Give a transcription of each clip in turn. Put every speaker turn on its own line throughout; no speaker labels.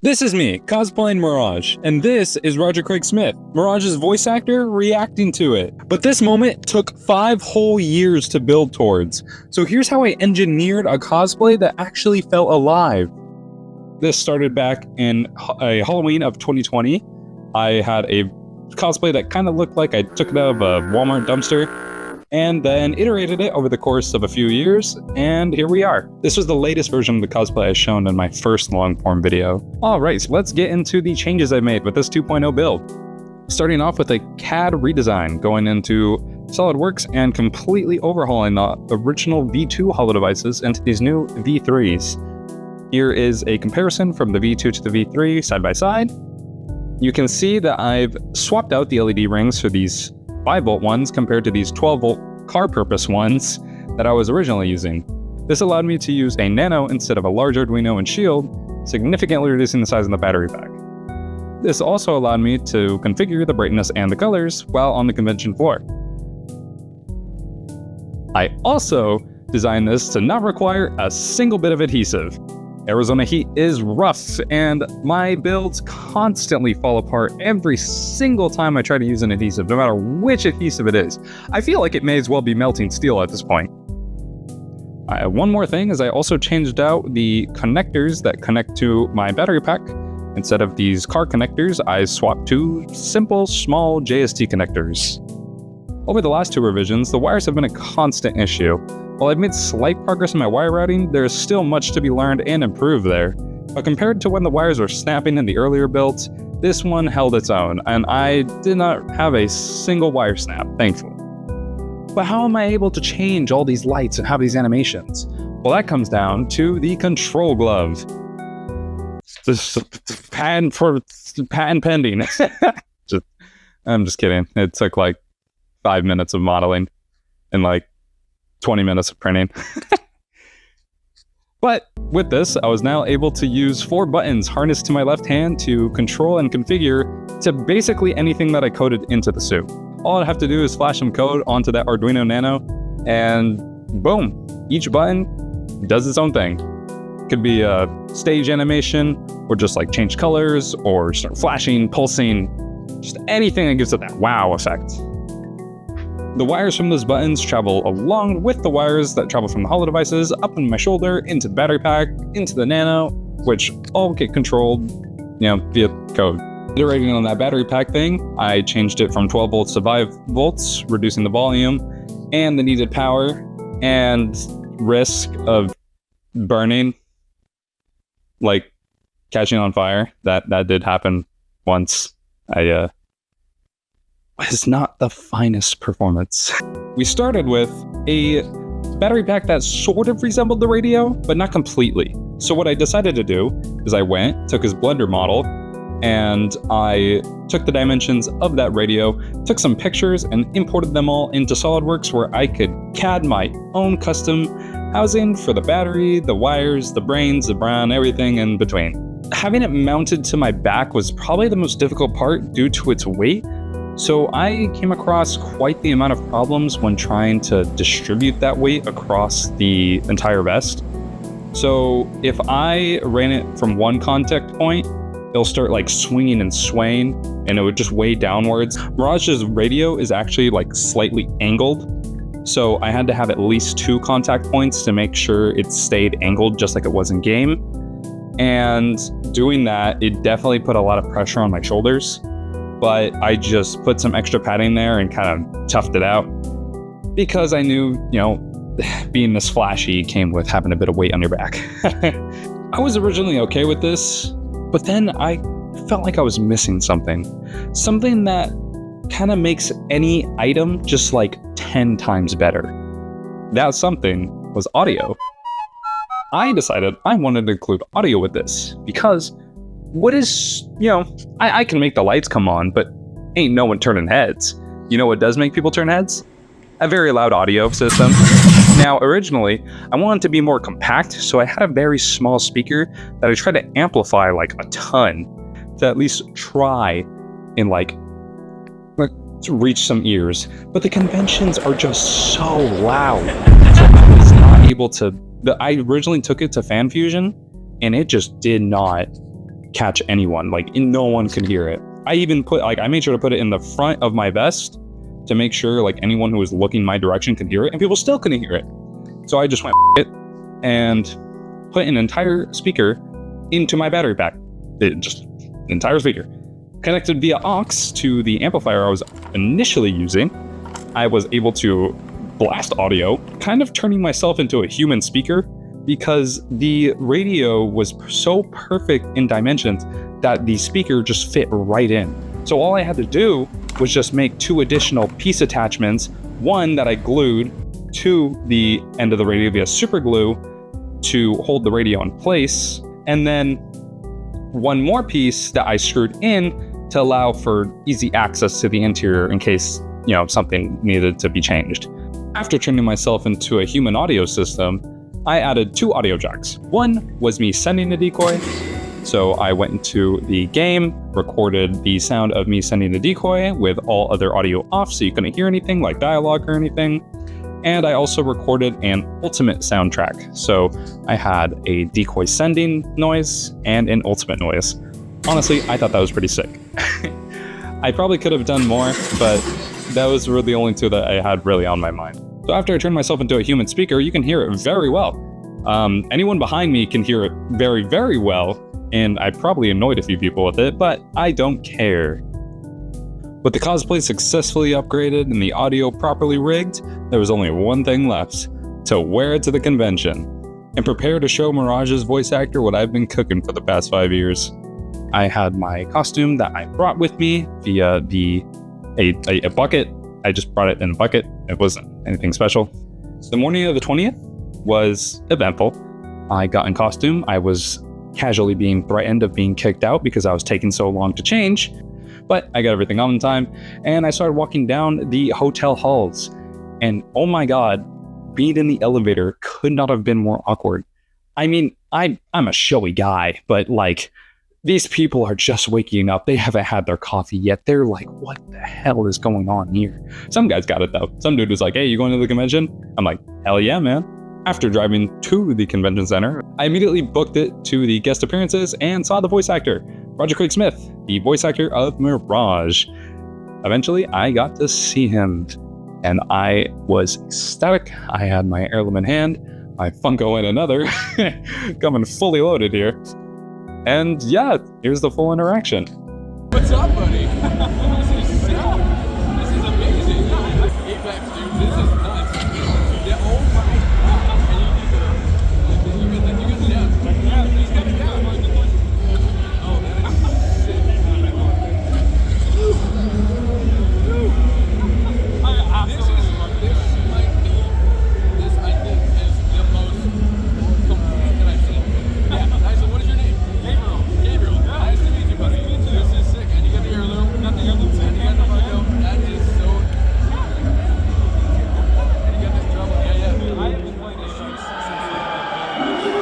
This is me, cosplaying Mirage, and this is Roger Craig Smith, Mirage's voice actor, reacting to it. But this moment took 5 whole years to build towards, so here's how I engineered a cosplay that actually felt alive. This started back in a Halloween of 2020. I had a cosplay that kind of looked like I took it out of a Walmart dumpster, and then iterated it over the course of a few years, and here we are. This was the latest version of the cosplay I shown in my first long-form video. Alright, so let's get into the changes I made with this 2.0 build. Starting off with a CAD redesign, going into SolidWorks and completely overhauling the original V2 holo-devices into these new V3s. Here is a comparison from the V2 to the V3 side by side. You can see that I've swapped out the LED rings for these 5-volt ones compared to these 12-volt car purpose ones that I was originally using. This allowed me to use a Nano instead of a large Arduino and Shield, significantly reducing the size of the battery pack. This also allowed me to configure the brightness and the colors while on the convention floor. I also designed this to not require a single bit of adhesive. Arizona heat is rough, and my builds constantly fall apart every single time I try to use an adhesive, no matter which adhesive it is. I feel like it may as well be melting steel at this point. One more thing is I also changed out the connectors that connect to my battery pack. Instead of these car connectors, I swapped to simple, small JST connectors. Over the last 2 revisions, the wires have been a constant issue. While I've made slight progress in my wire routing, there is still much to be learned and improved there. But compared to when the wires were snapping in the earlier builds, this one held its own, and I did not have a single wire snap, thankfully. But how am I able to change all these lights and have these animations? Well, that comes down to the control glove. This patent pending. I'm just kidding. It took like 5 minutes of modeling and like 20 minutes of printing. But with this, I was now able to use 4 buttons harnessed to my left hand to control and configure to basically anything that I coded into the suit. All I have to do is flash some code onto that Arduino Nano, and boom, each button does its own thing. Could be a stage animation, or just like change colors, or start flashing, pulsing, just anything that gives it that wow effect. The wires from those buttons travel along with the wires that travel from the holo-devices up on my shoulder, into the battery pack, into the Nano, which all get controlled, via code. Iterating on that battery pack thing, I changed it from 12 volts to 5 volts, reducing the volume and the needed power and risk of burning, like catching on fire. That did happen once. Is not the finest performance. We started with a battery pack that sort of resembled the radio, but not completely. So what I decided to do is I took his Blender model, and I took the dimensions of that radio, took some pictures, and imported them all into SolidWorks, where I could CAD my own custom housing for the battery, the wires, the brains, the brown, everything in between. Having it mounted to my back was probably the most difficult part due to its weight. So I came across quite the amount of problems when trying to distribute that weight across the entire vest. So if I ran it from one contact point, it'll start like swinging and swaying, and it would just weigh downwards. Mirage's radio is actually like slightly angled, so I had to have at least 2 contact points to make sure it stayed angled just like it was in game. And doing that, it definitely put a lot of pressure on my shoulders. But I just put some extra padding there and kind of toughed it out, because I knew, being this flashy came with having a bit of weight on your back. I was originally okay with this, but then I felt like I was missing something that kind of makes any item just like 10 times better. That something was audio. I decided I wanted to include audio with this, because what is, I can make the lights come on, but ain't no one turning heads. You know what does make people turn heads? A very loud audio system. Now, originally, I wanted to be more compact, so I had a very small speaker that I tried to amplify like a ton, to at least try and to reach some ears. But the conventions are just so loud, so I was not able to. I originally took it to Fan Fusion, and it just did not catch anyone. Like, no one could hear it. I even I made sure to put it in the front of my vest to make sure like anyone who was looking my direction could hear it, and people still couldn't hear it. So I just went it and put an entire speaker into my battery pack. Just an entire speaker. Connected via aux to the amplifier I was initially using. I was able to blast audio, kind of turning myself into a human speaker, because the radio was so perfect in dimensions that the speaker just fit right in. So all I had to do was just make 2 additional piece attachments, one that I glued to the end of the radio via super glue to hold the radio in place, and then one more piece that I screwed in to allow for easy access to the interior in case, something needed to be changed. After turning myself into a human audio system, I added 2 audio jacks. One was me sending a decoy. So I went into the game, recorded the sound of me sending the decoy with all other audio off so you couldn't hear anything like dialogue or anything. And I also recorded an ultimate soundtrack. So I had a decoy sending noise and an ultimate noise. Honestly, I thought that was pretty sick. I probably could have done more, but those were the only 2 that I had really on my mind. So after I turned myself into a human speaker, you can hear it very well. Anyone behind me can hear it very, very well, and I probably annoyed a few people with it, but I don't care. With the cosplay successfully upgraded and the audio properly rigged, there was only one thing left: to wear it to the convention and prepare to show Mirage's voice actor what I've been cooking for the past 5 years. I had my costume that I brought with me via a bucket. I just brought it in a bucket. It wasn't anything special. The morning of the 20th was eventful. I got in costume. I was casually being threatened of being kicked out because I was taking so long to change, but I got everything on in time, and I started walking down the hotel halls. And oh my god, being in the elevator could not have been more awkward. I mean, I'm a showy guy, but like, these people are just waking up. They haven't had their coffee yet. They're like, what the hell is going on here? Some guys got it though. Some dude was like, hey, you going to the convention? I'm like, hell yeah, man. After driving to the convention center, I immediately booked it to the guest appearances and saw the voice actor, Roger Craig Smith, the voice actor of Mirage. Eventually, I got to see him, and I was ecstatic. I had my heirloom in hand, my Funko in another, coming fully loaded here. And yeah, here's the full interaction.
What's up, buddy? This is sick. This is amazing. Apex, dude, this is nuts. Yeah, oh my god. And you get the down. Yeah, he's got it down. Oh, that is sick. This I think is the most complete that I've seen. Yeah, so what is your name? Gabriel, nice to meet you, buddy. This is sick. And you got the heirloom. Got the heirloom. And you got the Funko. That is so. And you got this drum. Yeah. I have been playing this since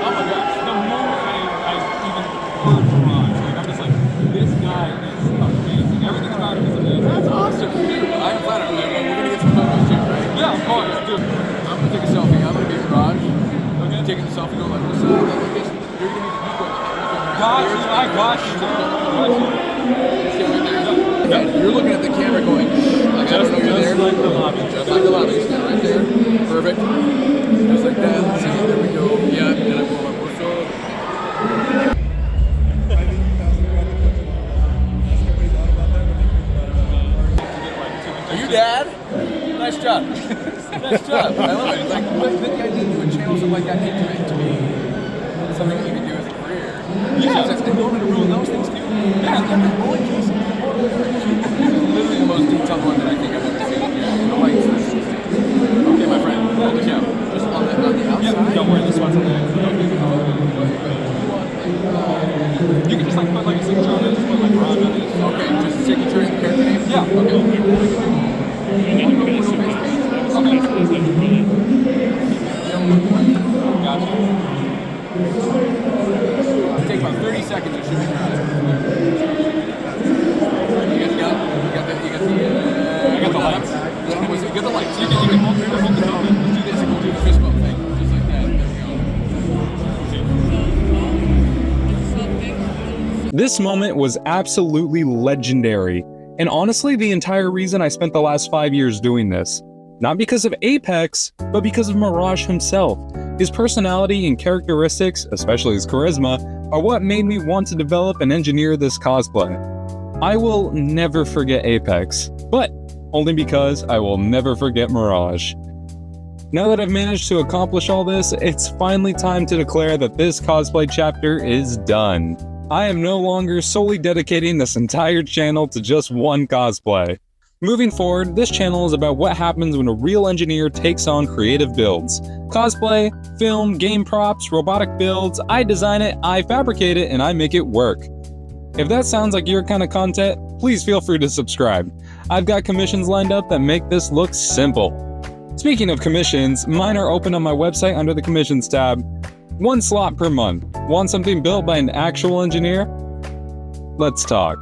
oh my gosh. The moment I even heard Mirage, like I'm just like, this guy is amazing. Everything about him is amazing. That's awesome, dude. I am flattered, man. We're gonna get some photos too, right? Yeah, of course, dude. I'm gonna take a selfie. I'm gonna be Mirage. Okay. Taking the selfie, go like, what's up? Like this. You're gonna need to be quick. I got you. You're looking at the camera going, like, I don't know you're there. Like the lobby. Just like the lobby. Stand right there. Perfect. Just like that. Let's see. There we go. Yeah. And I pull my what's up. Are you dad? Nice job. Nice job. I love it. It's like, the idea of doing channels like that intimate to me, something that you can do as a career. Yeah. So in order to ruin those things too. Yeah, and the bowling case is literally the most detailed one that I think I've ever seen. Yeah. The lights. Okay, my friend. Hold the camera. Just on the outside. Yeah, don't worry, this one's on the inside. You can just like put like a signature on it, just put like Mirage on it. Okay, just signature and character name? Yeah. Okay. And then you put it in okay. Gotcha. Take about 30 seconds to shoot the crowd. You got the gun? You got the I got the lights.
This moment was absolutely legendary, and honestly the entire reason I spent the last 5 years doing this. Not because of Apex, but because of Mirage himself. His personality and characteristics, especially his charisma, are what made me want to develop and engineer this cosplay. I will never forget Apex, but only because I will never forget Mirage. Now that I've managed to accomplish all this, it's finally time to declare that this cosplay chapter is done. I am no longer solely dedicating this entire channel to just one cosplay. Moving forward, this channel is about what happens when a real engineer takes on creative builds. Cosplay, film, game props, robotic builds, I design it, I fabricate it, and I make it work. If that sounds like your kind of content, please feel free to subscribe. I've got commissions lined up that make this look simple. Speaking of commissions, mine are open on my website under the commissions tab. 1 slot per month. Want something built by an actual engineer? Let's talk.